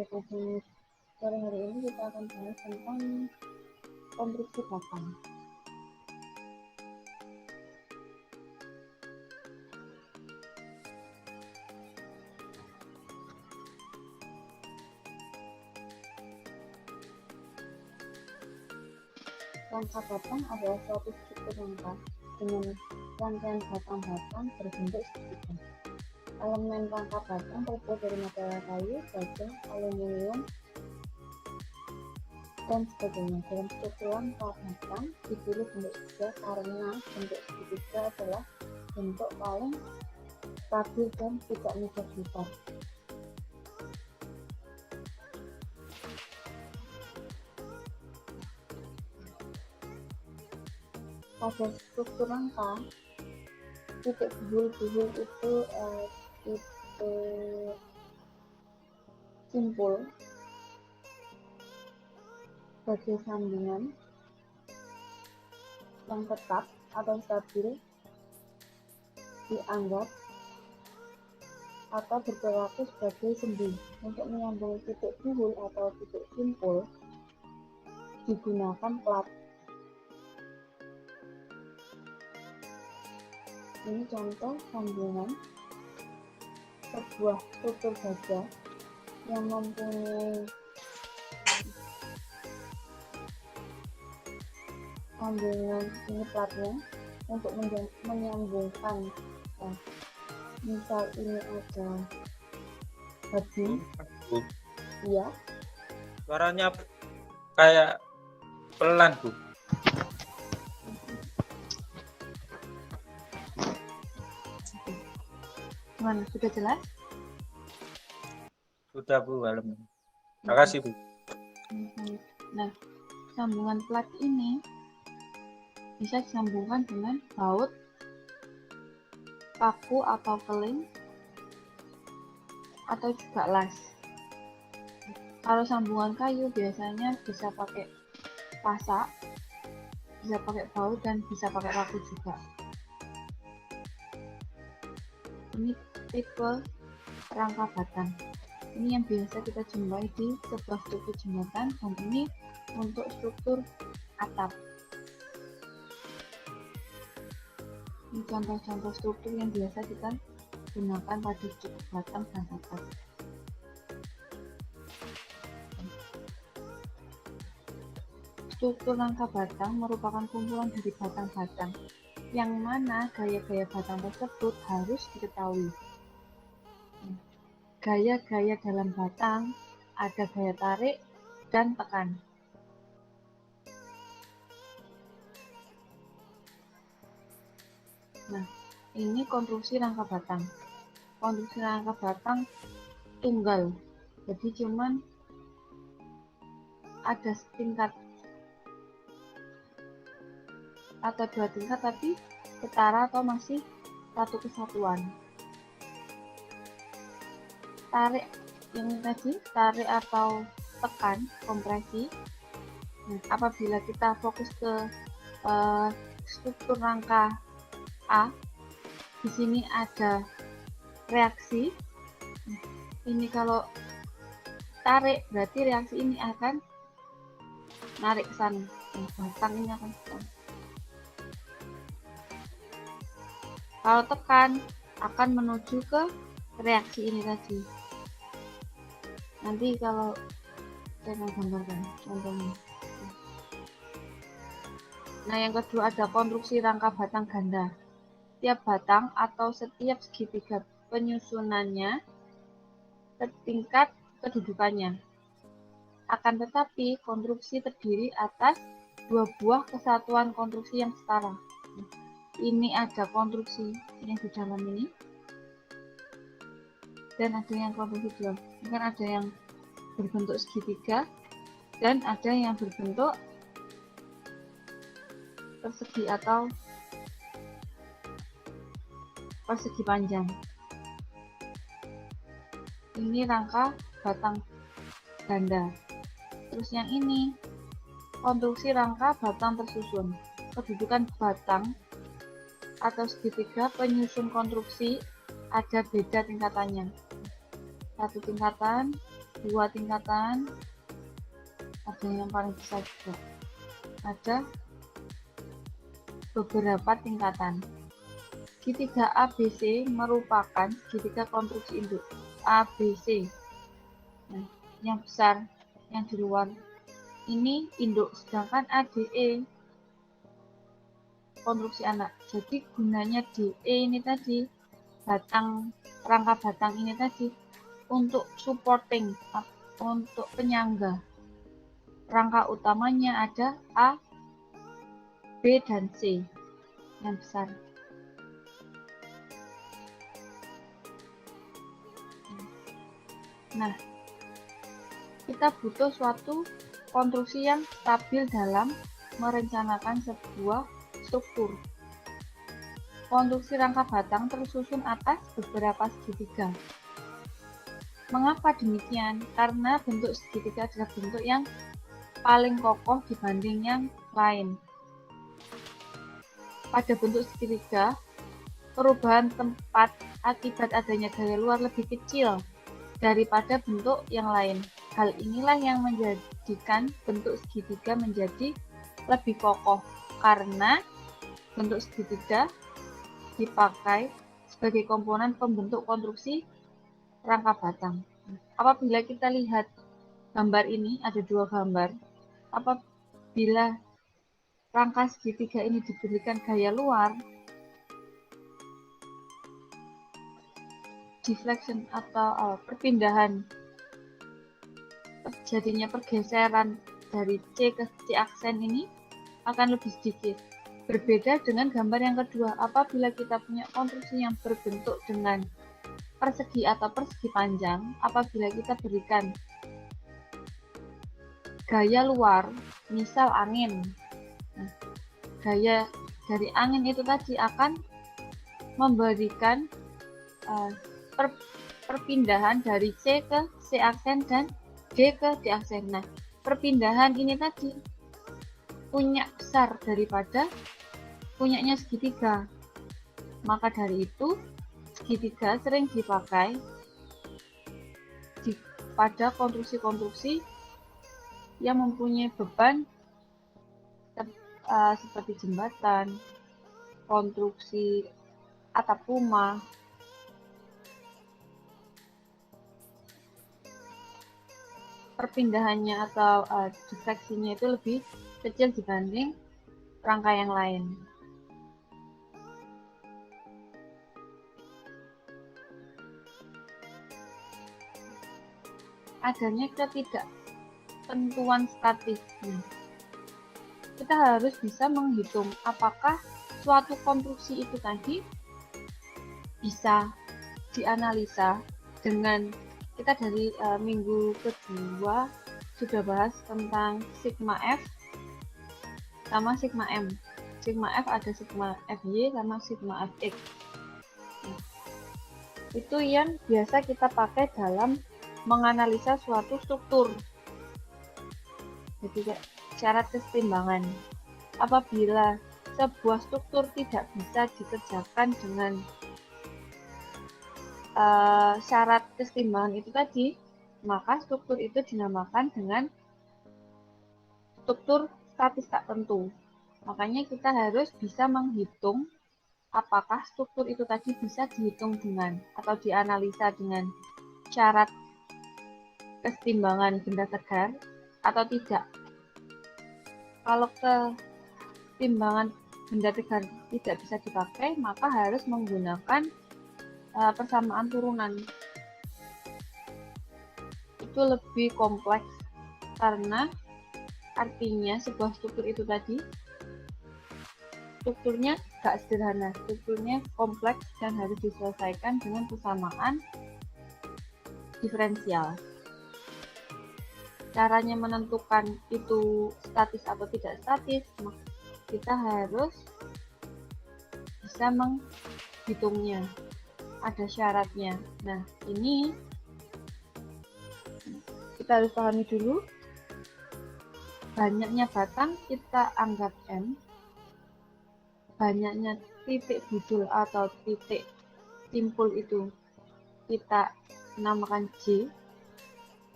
Jadi sore hari ini kita akan bahas tentang konstruksi batang. Rangka batang adalah suatu struktur rangka dengan rangkaian batang-batang berbentuk segitiga. Elemen rangka batang terbuat dari material kayu, baja, aluminium, dan sebagainya. Dalam struktur rangka batang dipilih bentuk segitiga karena bentuk segitiga adalah bentuk paling stabil dan tidak mudah berubah. Pada struktur rangka, titik buhul-buhul itu titik simpul sebagai sambungan yang tetap atau stabil dianggap atau berperilaku sebagai sendi. Untuk menyambung titik buhul atau titik simpul digunakan plat. Ini contoh sambungan sebuah struktur baja yang mempunyai sambungan ini platnya untuk menyambungkan. Misal ini ada babi, iya. Suaranya kayak pelan, Bu. Gimana? Sudah jelas? Sudah, Bu. Terima kasih, Bu. Nah, sambungan plat ini bisa disambungkan dengan baut, paku atau keling, atau juga las. Kalau sambungan kayu biasanya bisa pakai pasak, bisa pakai baut, dan bisa pakai paku juga. Ini tipe rangka batang. Ini yang biasa kita jumpai di sebuah struktur jembatan, dan ini untuk struktur atap. Ini contoh-contoh struktur yang biasa kita gunakan pada struktur batang dan atap. Struktur rangka batang merupakan kumpulan dari batang-batang, yang mana gaya-gaya batang tersebut harus diketahui. Gaya-gaya dalam batang ada gaya tarik dan tekan. Nah, ini konstruksi rangka batang. Konstruksi rangka batang tunggal, jadi cuman ada setingkat atau dua tingkat, tapi setara atau masih satu kesatuan. Tarik yang tadi, tarik atau tekan, kompresi. Nah, apabila kita fokus ke struktur rangka A, di sini ada reaksi. Ini kalau tarik berarti reaksi ini akan narik ke sana. Batang ini akan ke sana. Kalau tekan akan menuju ke reaksi ini tadi. Nanti kalau saya akan gambarkan contohnya. Nah, yang kedua ada konstruksi rangka batang ganda. Setiap batang atau setiap segitiga penyusunannya setingkat kedudukannya. Akan tetapi konstruksi terdiri atas dua buah kesatuan konstruksi yang setara. Ini ada konstruksi yang di dalam ini, dan ada yang konstruksi di dalam. Kan ada yang berbentuk segitiga dan ada yang berbentuk persegi atau persegi panjang. Ini rangka batang ganda. Terus yang ini konstruksi rangka batang tersusun. Kedudukan batang atau segitiga penyusun konstruksi ada beda tingkatannya. Satu tingkatan, 2 tingkatan, ada yang paling besar juga. Ada beberapa tingkatan. Segitiga ABC merupakan segitiga konstruksi induk ABC. Nah, yang besar, yang di luar ini induk, sedangkan ADE konstruksi anak. Jadi gunanya DE ini tadi, rangka batang ini tadi untuk supporting, untuk penyangga. Rangka utamanya ada A, B, dan C yang besar. Nah, kita butuh suatu konstruksi yang stabil dalam merencanakan sebuah struktur. Konstruksi rangka batang tersusun atas beberapa segitiga. Mengapa demikian? Karena bentuk segitiga adalah bentuk yang paling kokoh dibanding yang lain. Pada bentuk segitiga, perubahan tempat akibat adanya gaya luar lebih kecil daripada bentuk yang lain. Hal inilah yang menjadikan bentuk segitiga menjadi lebih kokoh, karena bentuk segitiga dipakai sebagai komponen pembentuk konstruksi rangka batang. Apabila kita lihat gambar ini, ada 2 gambar. Apabila rangka segitiga ini diberikan gaya luar, deflection atau perpindahan, terjadinya pergeseran dari C ke C aksen ini akan lebih sedikit. Berbeda dengan gambar yang kedua, apabila kita punya konstruksi yang berbentuk dengan persegi atau persegi panjang, apabila kita berikan gaya luar, misal angin, gaya dari angin itu tadi akan memberikan perpindahan dari C ke C aksen dan D ke D aksen. Nah, perpindahan ini tadi punya besar daripada punyanya segitiga. Maka dari itu, segitiga sering dipakai pada konstruksi-konstruksi yang mempunyai beban seperti jembatan, konstruksi atap rumah. Perpindahannya atau defleksinya itu lebih kecil dibanding rangka yang lain. Adanya ketidaktentuan statis. Kita harus bisa menghitung apakah suatu konstruksi itu tadi bisa dianalisa dengan, kita dari minggu kedua sudah bahas tentang sigma F sama sigma M. Sigma F ada sigma FY sama sigma Fx. Itu yang biasa kita pakai dalam menganalisa suatu struktur. Jadi syarat kesetimbangan. Apabila sebuah struktur tidak bisa dikerjakan dengan syarat kesetimbangan itu tadi, maka struktur itu dinamakan dengan struktur statis tak tentu. Makanya kita harus bisa menghitung apakah struktur itu tadi bisa dihitung dengan atau dianalisa dengan syarat kesetimbangan benda tegar atau tidak. Kalau kesetimbangan benda tegar tidak bisa dipakai, maka harus menggunakan persamaan turunan. Itu lebih kompleks karena artinya sebuah struktur itu tadi strukturnya gak sederhana, strukturnya kompleks dan harus diselesaikan dengan persamaan diferensial. Caranya menentukan itu statis atau tidak statis, kita harus bisa menghitungnya. Ada syaratnya. Nah, ini kita harus pahami dulu. Banyaknya batang kita anggap M, banyaknya titik budul atau titik simpul itu kita namakan J,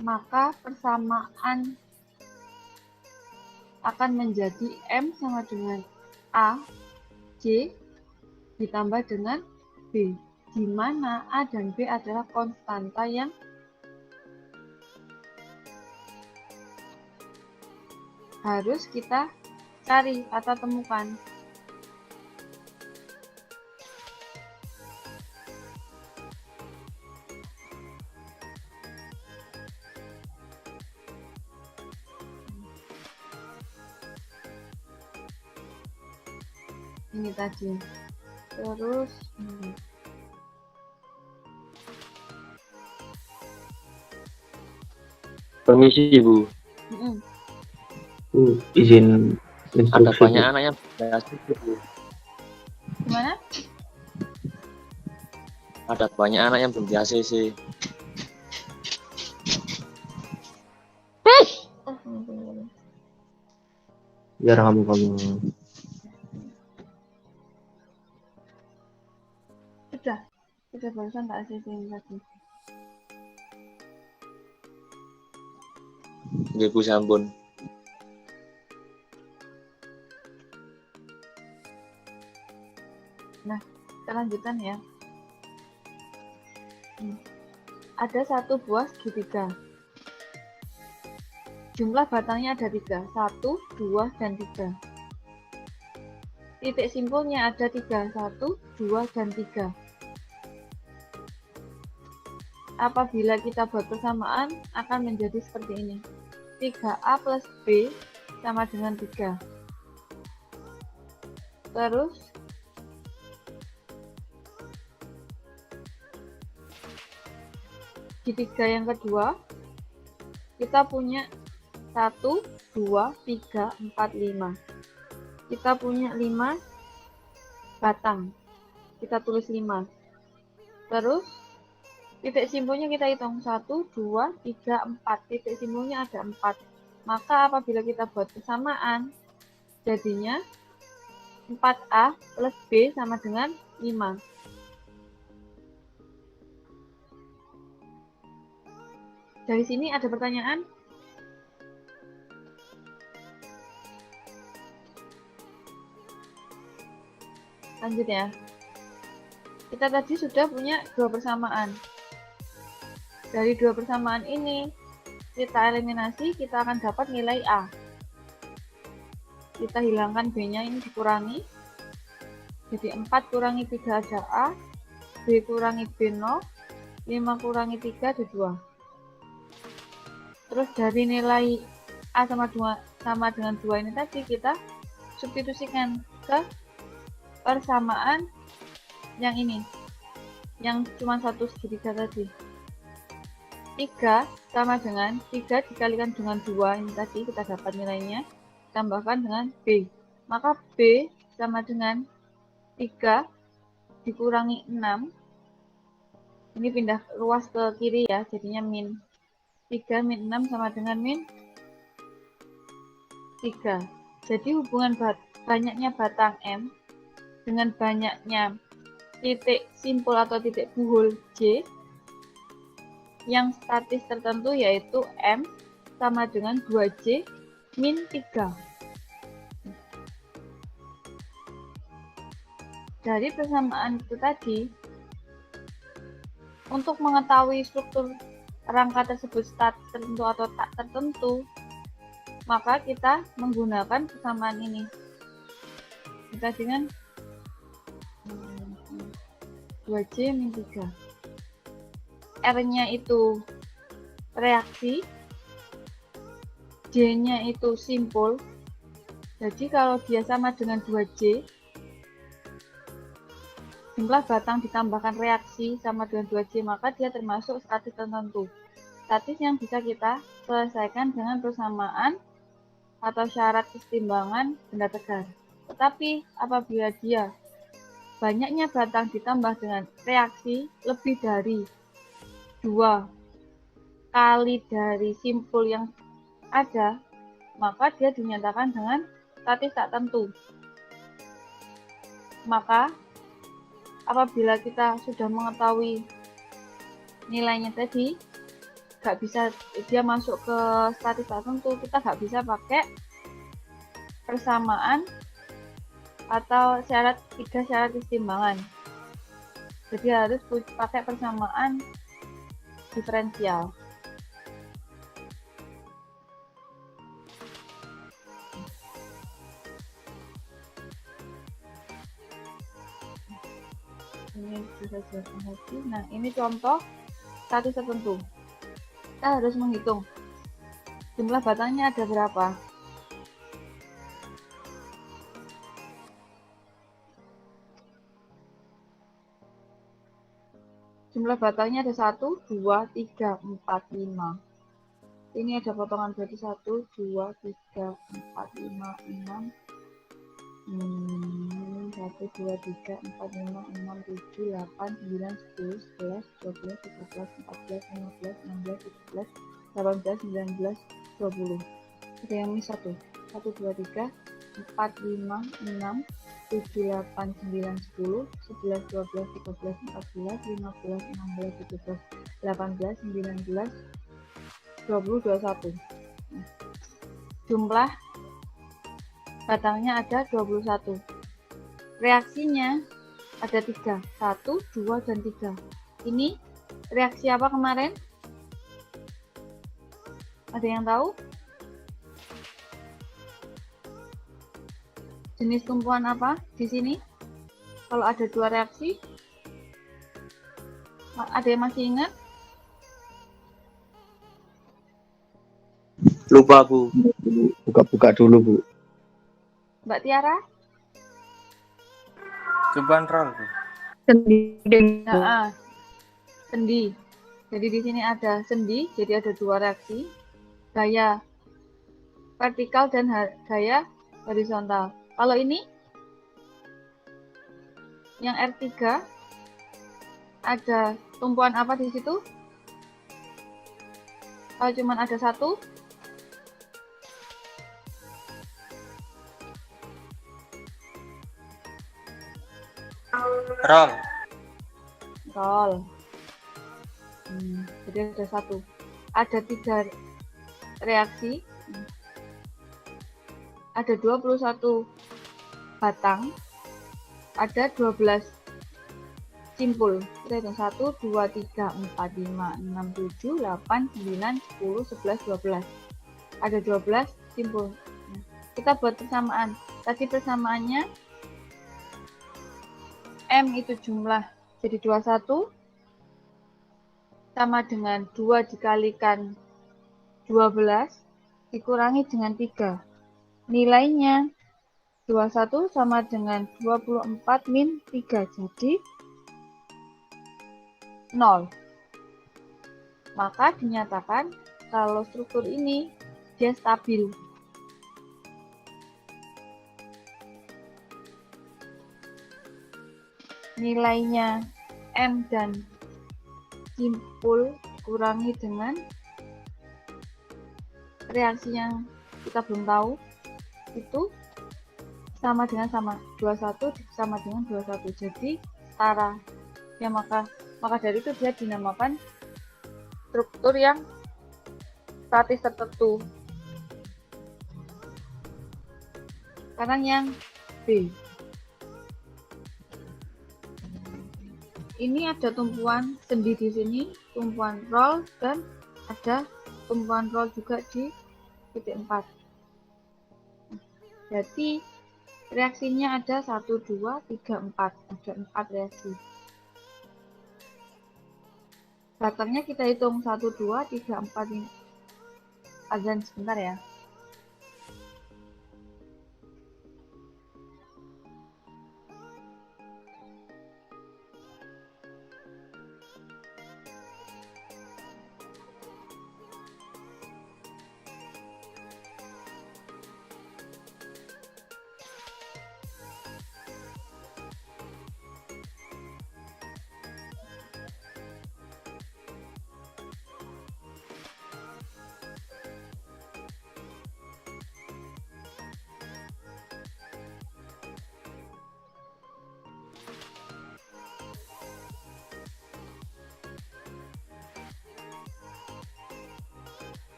maka persamaan akan menjadi M sama dengan A, C ditambah dengan B, di mana A dan B adalah konstanta yang harus kita cari atau temukan. Ini tadi. Terus Permisi Ibu, izin Ada instruksi. banyak anak yang berhasil, Bu. gimana? Ada banyak anak yang belum di ACC. Biar kamu Sudah barusan tak ACC tadi. Nggih, Bu, sampun. Kita lanjutkan ya. Ada satu buah segitiga. Jumlah batangnya ada 3, 1, 2, dan 3. Titik simpulnya ada 3, 1, 2, dan 3. Apabila kita buat persamaan, akan menjadi seperti ini. 3A plus B sama dengan 3. Terus, segitiga yang kedua, kita punya 1, 2, 3, 4, 5. Kita punya 5 batang. Kita tulis 5. Terus, titik simpulnya kita hitung 1, 2, 3, 4. Titik simpulnya ada 4. Maka apabila kita buat persamaan, jadinya 4A plus B sama dengan 5. Dari sini ada pertanyaan? Lanjut ya. Kita tadi sudah punya 2 persamaan. Dari 2 persamaan ini, kita eliminasi, kita akan dapat nilai A. Kita hilangkan B-nya, ini dikurangi. Jadi 4 kurangi 3 ada A, B kurangi B 0, 5 kurangi 3 ada 2. Terus dari nilai A sama dengan 2 ini tadi kita substitusikan ke persamaan yang ini, yang cuma satu segitiga tadi. 3 sama dengan 3 dikalikan dengan 2 ini tadi, kita dapat nilainya, tambahkan dengan B. Maka B sama dengan 3 dikurangi 6. Ini pindah luas ke kiri ya, jadinya min. 3 min 6 sama dengan min 3. Jadi hubungan banyaknya batang M dengan banyaknya titik simpul atau titik buhul J yang statis tertentu yaitu M sama dengan 2J min 3. Dari persamaan itu tadi, untuk mengetahui struktur rangka tersebut statis tertentu atau tak tertentu, maka kita menggunakan persamaan ini. Kita dengan 2J min 3. R-nya itu reaksi, J-nya itu simpul. Jadi kalau dia sama dengan 2J, jumlah batang ditambahkan reaksi sama dengan 2J, maka dia termasuk statis tertentu. Statis yang bisa kita selesaikan dengan persamaan atau syarat kesetimbangan benda tegar. Tetapi apabila dia banyaknya batang ditambah dengan reaksi lebih dari 2 kali dari simpul yang ada, maka dia dinyatakan dengan statis tak tentu. Maka apabila kita sudah mengetahui nilainya tadi, nggak bisa dia masuk ke statis tertentu, kita nggak bisa pakai persamaan atau tiga syarat keseimbangan. Jadi harus pakai persamaan diferensial. Ini bisa jelaskan lagi. Nah, ini contoh statis tertentu. Kita harus menghitung jumlah batangnya ada berapa. Jumlah batangnya ada 1, 2, 3, 4, 5. Ini ada potongan berarti 1, 2, 3, 4, 5, 6. 1, 2, 3, 4, 5, 6, 7, 8, 9, 10, 11, 12, 13, 14, 15, 16, 17, 18, 19, 20. Ada yang ini 1, 1, 2, 3, 4, 5, 6, 7, 8, 9, 10, 11, 12, 13, 14, 15, 16, 17, 18, 19, 20, 21. Jumlah batangnya ada 21. Reaksinya ada 3. 1, 2, dan 3. Ini reaksi apa kemarin? Ada yang tahu? Jenis tumpuan apa di sini? Kalau ada 2 reaksi? Ada yang masih ingat? Lupa, Bu. Buka-buka dulu, Bu. Mbak Tiara? Tumpuan roll, Bu. Nah, sendi. Jadi di sini ada sendi, jadi ada 2 reaksi. Gaya vertikal dan gaya horizontal. Kalau ini yang R3 ada tumpuan apa di situ? Kalau cuma ada 1, Roll. roll. Jadi ada 1. Ada 3 reaksi. Ada 21 batang. Ada 12 simpul. Kita hitung 1, 2, 3, 4, 5, 6, 7, 8, 9, 10, 11, 12. Ada 12 simpul. Kita buat persamaan. Tadi persamaannya M itu jumlah, jadi 21 sama dengan 2 dikalikan 12 dikurangi dengan 3. Nilainya 21 sama dengan 24 min 3, jadi 0. Maka dinyatakan kalau struktur ini dia stabil. Nilainya M dan simpul kurangi dengan reaksi yang kita belum tahu itu sama dengan 21 sama dengan 21, jadi setara ya, maka dari itu dia dinamakan struktur yang statis tertentu. Sekarang yang B. Ini ada tumpuan sendi di sini, tumpuan roll, dan ada tumpuan roll juga di titik 4. Jadi reaksinya ada 1, 2, 3, 4. Ada 4 reaksi. Batangnya kita hitung 1, 2, 3, 4 ini. Azan sebentar ya.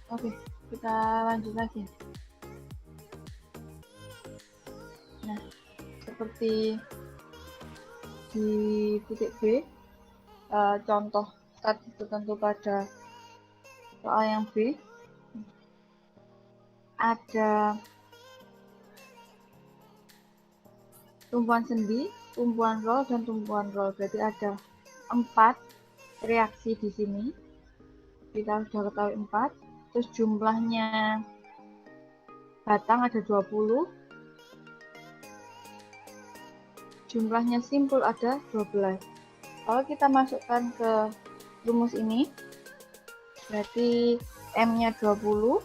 Oke, kita lanjut lagi. Nah, seperti di titik B, contoh tadi tertentu pada soal yang B, ada tumpuan sendi, tumpuan roll, dan tumpuan roll. Berarti ada 4 reaksi di sini. Kita sudah ketahui 4. Terus jumlahnya batang ada 20. Jumlahnya simpul ada 12. Kalau kita masukkan ke rumus ini, berarti M-nya 20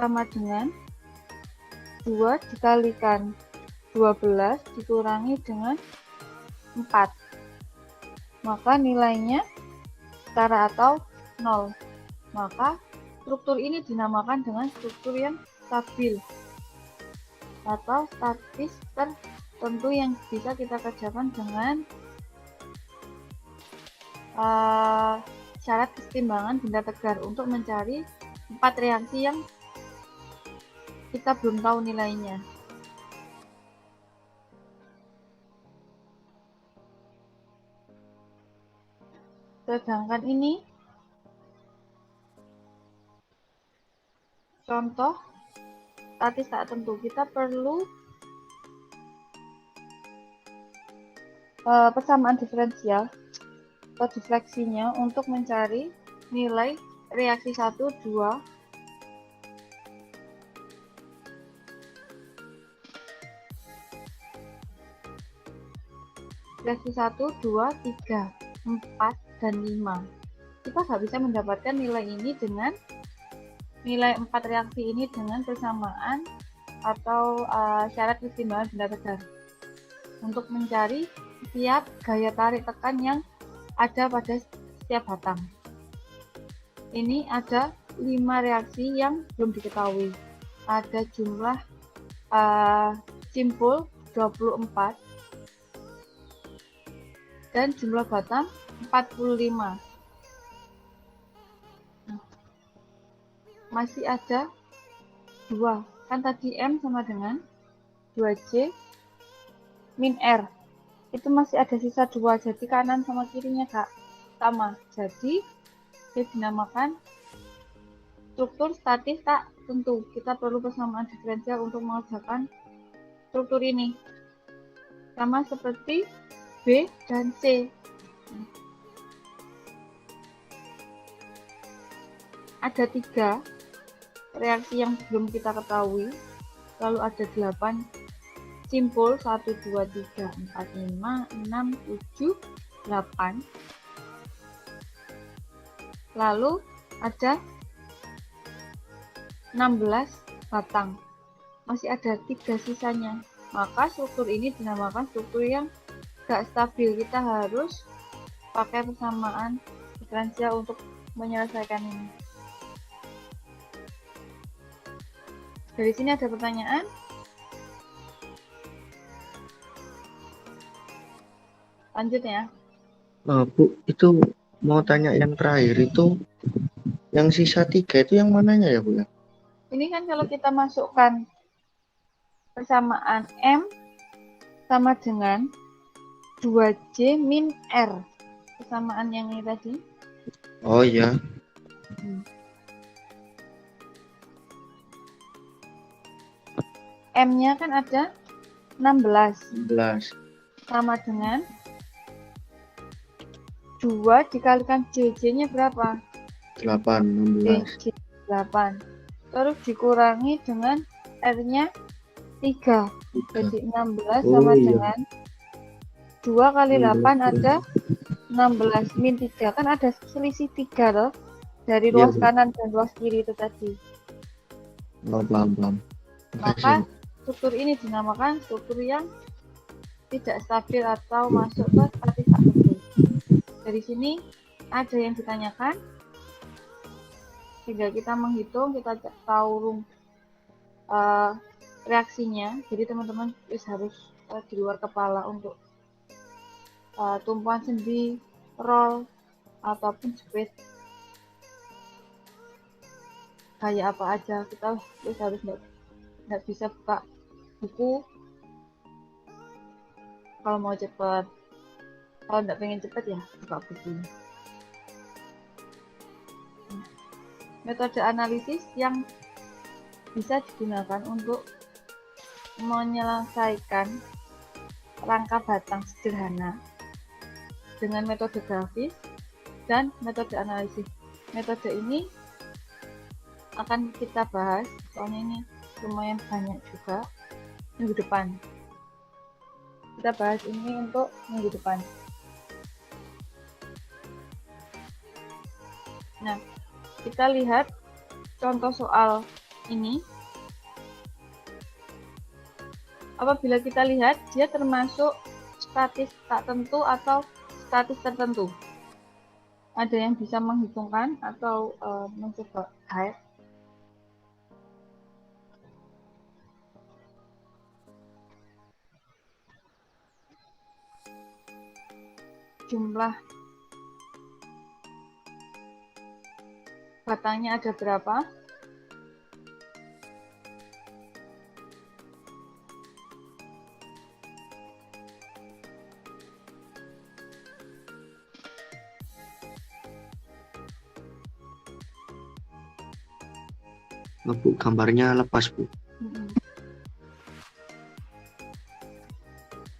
sama dengan 2 dikalikan 12 dikurangi dengan 4. Maka nilainya setara atau 0. Maka struktur ini dinamakan dengan struktur yang stabil atau statis tertentu yang bisa kita kerjakan dengan syarat kesetimbangan benda tegar untuk mencari 4 reaksi yang kita belum tahu nilainya. Sedangkan ini contoh statis tak tentu. Kita perlu persamaan diferensial atau defleksinya untuk mencari nilai reaksi 1, 2, reaksi 1, 2, 3, 4, dan 5. Kita nggak bisa mendapatkan nilai ini dengan nilai 4 reaksi ini dengan persamaan atau syarat kesetimbangan benda tegar untuk mencari setiap gaya tarik tekan yang ada pada setiap batang. Ini ada 5 reaksi yang belum diketahui. Ada jumlah simpul 24 dan jumlah batang 45. Masih ada 2. Kan tadi M sama dengan 2C min R. Itu masih ada sisa 2. Jadi kanan sama kirinya Kak sama. Jadi dia dinamakan struktur statis tak tentu. Kita perlu persamaan diferensial untuk mengerjakan struktur ini. Sama seperti B dan C. Ada 3 reaksi yang belum kita ketahui. Lalu ada 8 simpul 1, 2, 3, 4, 5, 6, 7, 8. Lalu ada 16 batang. Masih ada 3 sisanya. Maka struktur ini dinamakan struktur yang gak stabil. Kita harus pakai persamaan diferensial untuk menyelesaikan ini. Dari sini ada pertanyaan? Lanjut ya. Bu, itu mau tanya yang terakhir itu, yang sisa 3 itu yang mananya ya Bu ya? Ini kan kalau kita masukkan persamaan M sama dengan 2C min R. Persamaan yang ini tadi. Oh iya. M-nya kan ada 16. 16. Sama dengan 2 dikalikan JJ-nya berapa? 8, 16. JJ 8. Terus dikurangi dengan R-nya 3. Jadi 16 sama dengan 2 kali 8 ada 16 min 3. Kan ada selisih 3 loh. Dari luas kanan dan luas kiri itu tadi. Paham. Maka struktur ini dinamakan struktur yang tidak stabil atau masuk ke statis tak tentu. Dari sini ada yang ditanyakan, tinggal kita menghitung, kita tahu reaksinya. Jadi teman-teman harus di luar kepala untuk tumpuan sendi, roll, ataupun speed. kayak apa aja. Kita harus nggak bisa buka buku kalau mau cepet. Kalau nggak pengen cepet ya buka buku. Metode analisis yang bisa digunakan untuk menyelesaikan rangka batang sederhana dengan metode grafis dan metode analisis. Metode ini akan kita bahas, soalnya ini lumayan banyak juga minggu depan. Kita bahas ini untuk minggu depan. Nah, kita lihat contoh soal ini. Apabila kita lihat, dia termasuk statis tak tentu atau statis tertentu. Ada yang bisa menghitungkan atau mencoba guide. Jumlah batangnya ada berapa? Bu, gambarnya lepas, Bu.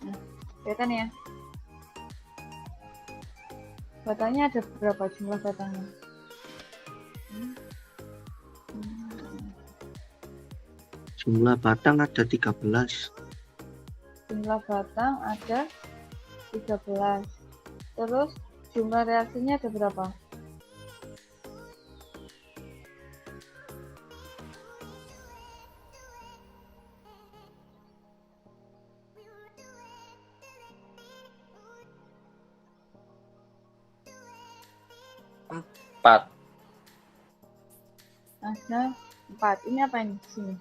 Nah, kelihatan ya? Batangnya ada berapa jumlah batangnya? Jumlah batang ada 13. Jumlah batang ada 13. Terus jumlah reaksinya ada berapa? Empat. Ada 4. Ini apa ini? Sini.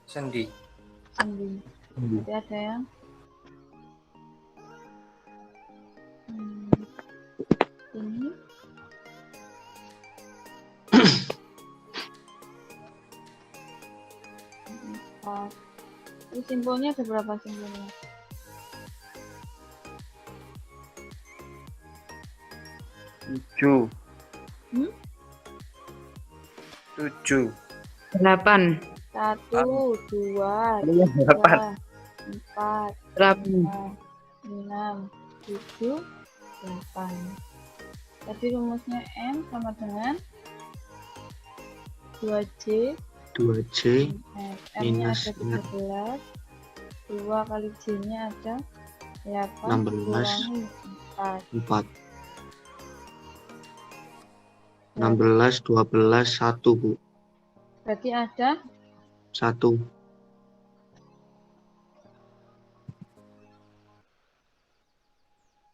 Sendi. Sendi. Jadi ada yang ini. Empat. Ini simbolnya ada berapa simbolnya? Tujuh. 7. 8. 1, 2, 8. 4, 8. 6, 7, 8. Tadi rumusnya M sama dengan 2J 2J M-nya minus ada 13, 2 kali J-nya ada 8, 16, kurangi 4. 4. 16, 12, 1, Bu. Berarti ada 1.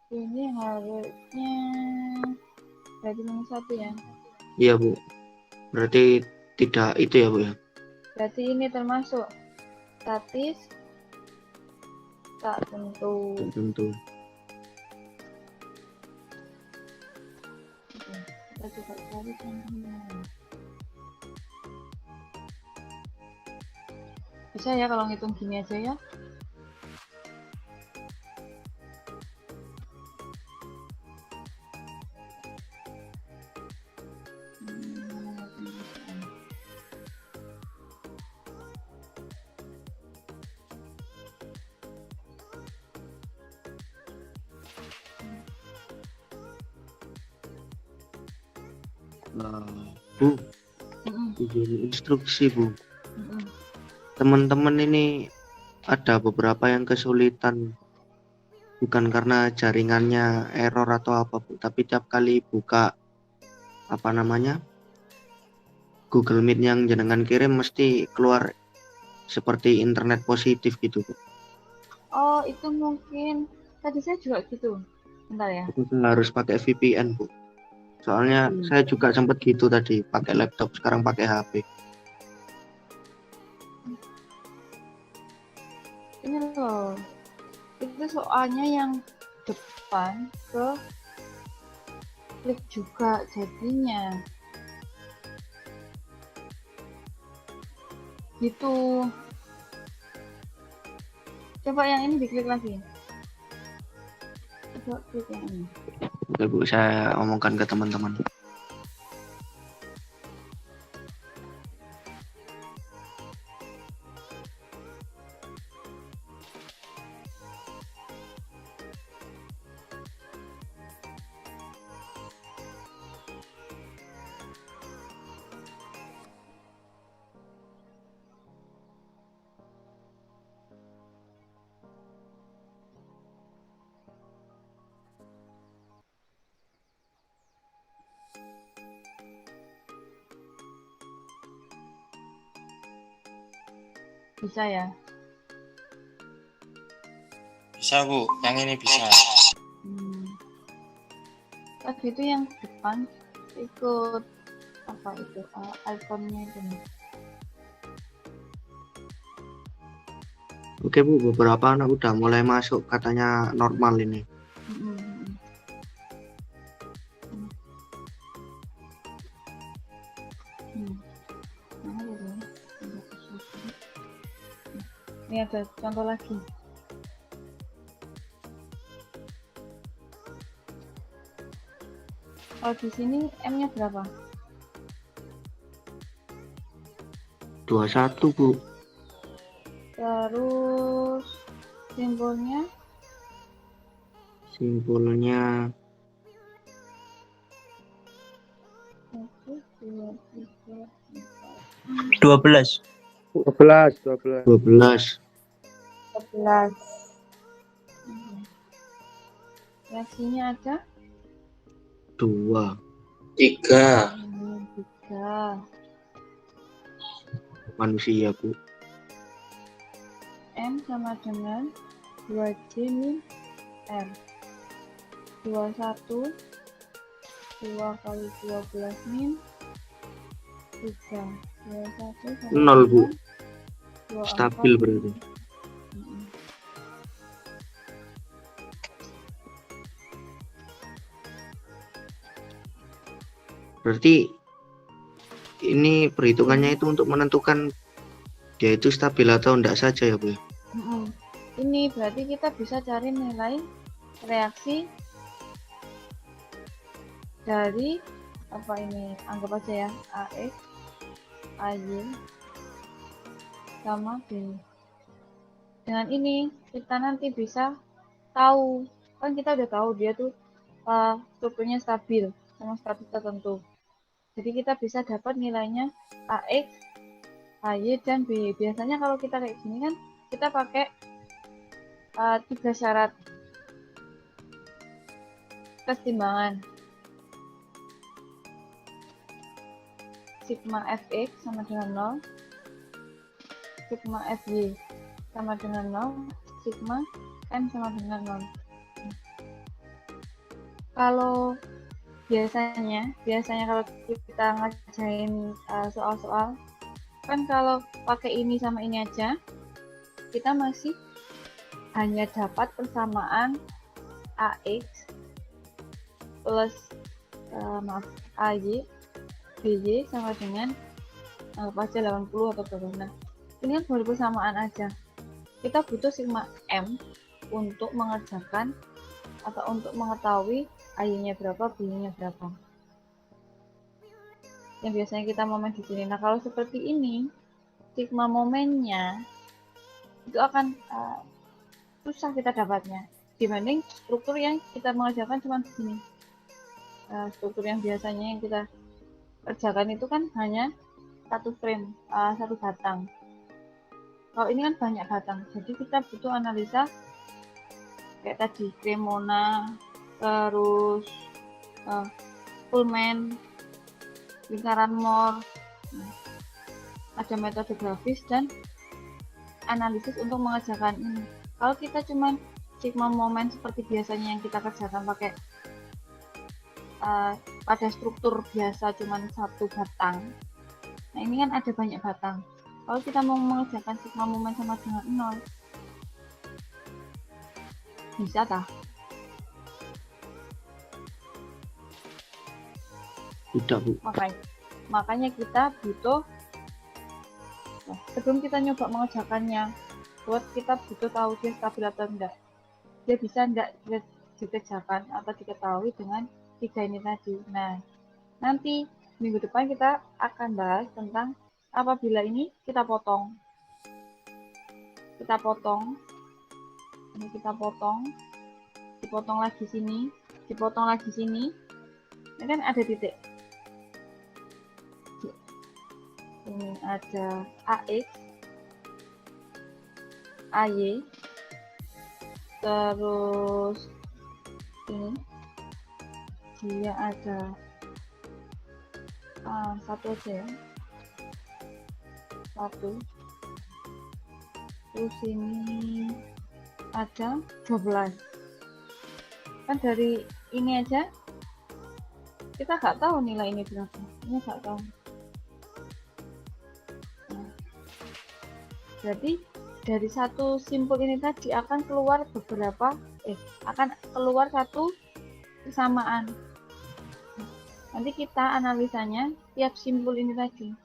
ini harusnya berarti minus 1 ya. Iya, Bu. Berarti tidak itu ya, Bu ya. Berarti ini termasuk statis tak tentu. Tentu. Kita coba cari contohnya. Bisa ya kalau ngitung gini aja ya. Bu, Mm-mm, izin instruksi, Bu. mm-mm. Teman-teman ini ada beberapa yang kesulitan, bukan karena jaringannya error atau apa, Bu, tapi tiap kali buka apa namanya Google Meet yang jenengan kirim mesti keluar seperti internet positif gitu, Bu. Oh, itu mungkin tadi saya juga gitu. Bentar ya. Aku harus pakai VPN, Bu. Soalnya saya juga sempat gitu tadi, pakai laptop, sekarang pakai HP. Ini loh. Itu soalnya yang depan ke klik juga jadinya. Gitu. Coba yang ini diklik lagi. Coba klik yang ini. Oke Bu, saya omongkan ke teman-teman. Bisa ya? Bisa Bu, yang ini bisa. Tadi itu yang depan ikut apa itu ikonnya itu. Oke Bu, beberapa anak udah mulai masuk katanya normal ini. Ini ada contoh lagi. Kalau di sini M-nya berapa? 21 Bu. Terus simbolnya Simpulnya 1, 2, 3, 12. 12. 14. Reaksinya ada 2. 3. 3. Manusia Bu. M sama dengan 2J min R. 21 2 kali 12 min 3. 21 sama 0 Bu. dengan 24 Stabil berarti. Berarti ini perhitungannya itu untuk menentukan dia itu stabil atau enggak saja ya Bu. Ini berarti kita bisa cari nilai reaksi dari apa ini, anggap aja ya AX, AY sama B. Dengan ini kita nanti bisa tahu, kan kita udah tahu dia tuh strukturnya stabil sama status tertentu. Jadi kita bisa dapat nilainya AX, AY, dan B. Biasanya kalau kita kayak gini kan kita pakai 3 syarat kesetimbangan. Sigma Fx sama dengan 0, sigma Fy sama dengan 0, sigma M sama dengan 0. Kalau biasanya kalau kita ngajain soal-soal, kan kalau pakai ini sama ini aja, kita masih hanya dapat persamaan AX plus AY, BY sama dengan anggap aja 80 atau berapa. Nah, ini kan baru persamaan aja. Kita butuh sigma M untuk mengerjakan atau untuk mengetahui AY-nya berapa, BY-nya berapa. Yang biasanya kita momen di sini. Nah, kalau seperti ini, sigma momennya itu akan susah kita dapatnya dibanding struktur yang kita mengerjakan cuma di sini. Struktur yang biasanya yang kita kerjakan itu kan hanya satu frame, satu batang. Kalau ini kan banyak batang, jadi kita butuh analisa kayak tadi Cremona, terus Pullman, lingkaran Moore, ada metode grafis dan analisis untuk mengerjakan ini. Kalau kita cuman sigma momen seperti biasanya yang kita kerjakan pakai pada struktur biasa cuman satu batang. Nah, ini kan ada banyak batang. Kalau kita mau mengerjakan sigma momen sama dengan 0, bisa tah? Tidak Bu. Makanya kita butuh Nah, sebelum kita nyoba mengerjakannya, buat kita butuh tahu dia stabil atau enggak. Dia bisa enggak dikerjakan atau diketahui dengan 3 ini tadi. Nah, nanti minggu depan kita akan bahas tentang apabila ini kita potong. Kita potong. Ini kita potong. Dipotong lagi sini. Dipotong lagi sini. Ini kan ada titik. Ini ada AX, AY, terus ini dia ada satu aja ya, satu, terus ini ada 12. Kan dari ini aja kita nggak tahu nilai ini berapa, ini nggak tahu. Jadi dari satu simpul ini tadi akan keluar satu kesamaan. Nanti kita analisanya tiap simpul ini tadi.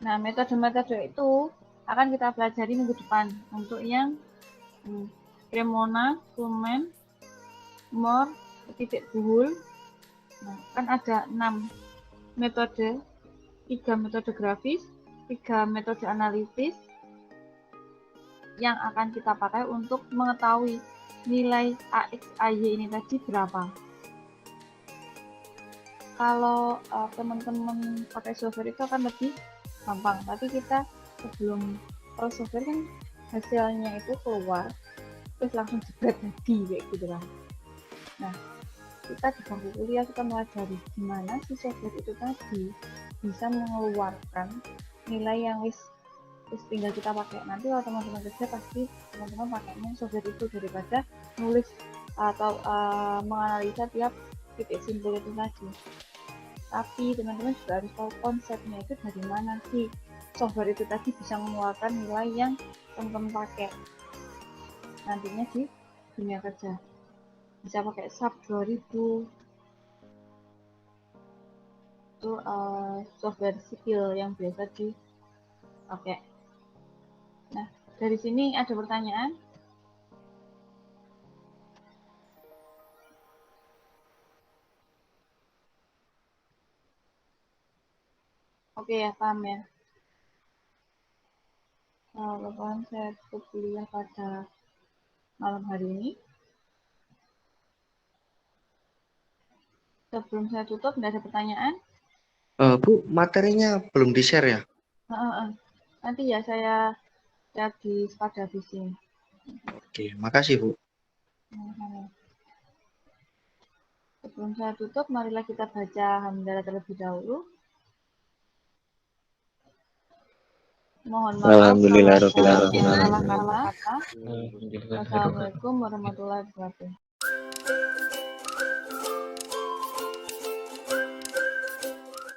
Nah, metode-metode itu akan kita pelajari minggu depan untuk yang Cremona, Lumen, Moore, titik buhul. Nah, kan ada 6 metode, 3 metode grafis, 3 metode analisis yang akan kita pakai untuk mengetahui nilai AX, AY ini tadi berapa. Kalau teman-teman pakai software itu akan lebih gampang, tapi kita sebelum kalau software kan hasilnya itu keluar terus langsung jebret jadi kayak gitu lah. Nah, kita di bangku kuliah kita pelajari gimana si software itu tadi bisa mengeluarkan nilai yang wis tinggal kita pakai. Nanti kalau teman-teman kerja pasti teman-teman pakainya software itu daripada nulis atau menganalisa tiap titik simpul itu tadi. Tapi teman-teman juga harus tahu konsepnya itu dari mana sih software itu tadi bisa mengeluarkan nilai yang teman-teman pakai nantinya di dunia kerja. Bisa pakai SAP 2000 itu software sipil yang biasa dipakai. Nah, dari sini ada pertanyaan. Oke ya, paham ya. Kapan saya tutup kuliah pada malam hari ini. Sebelum saya tutup, tidak ada pertanyaan? Bu, materinya belum di-share ya? Nanti ya saya lihat di pada di sini. Oke, makasih Bu. Sebelum saya tutup, marilah kita baca hamdalah terlebih dahulu. Mohon maaf Alhamdulillah, kalau Rabbil ada Alamin. salah kata. Wassalamualaikum warahmatullahi wabarakatuh.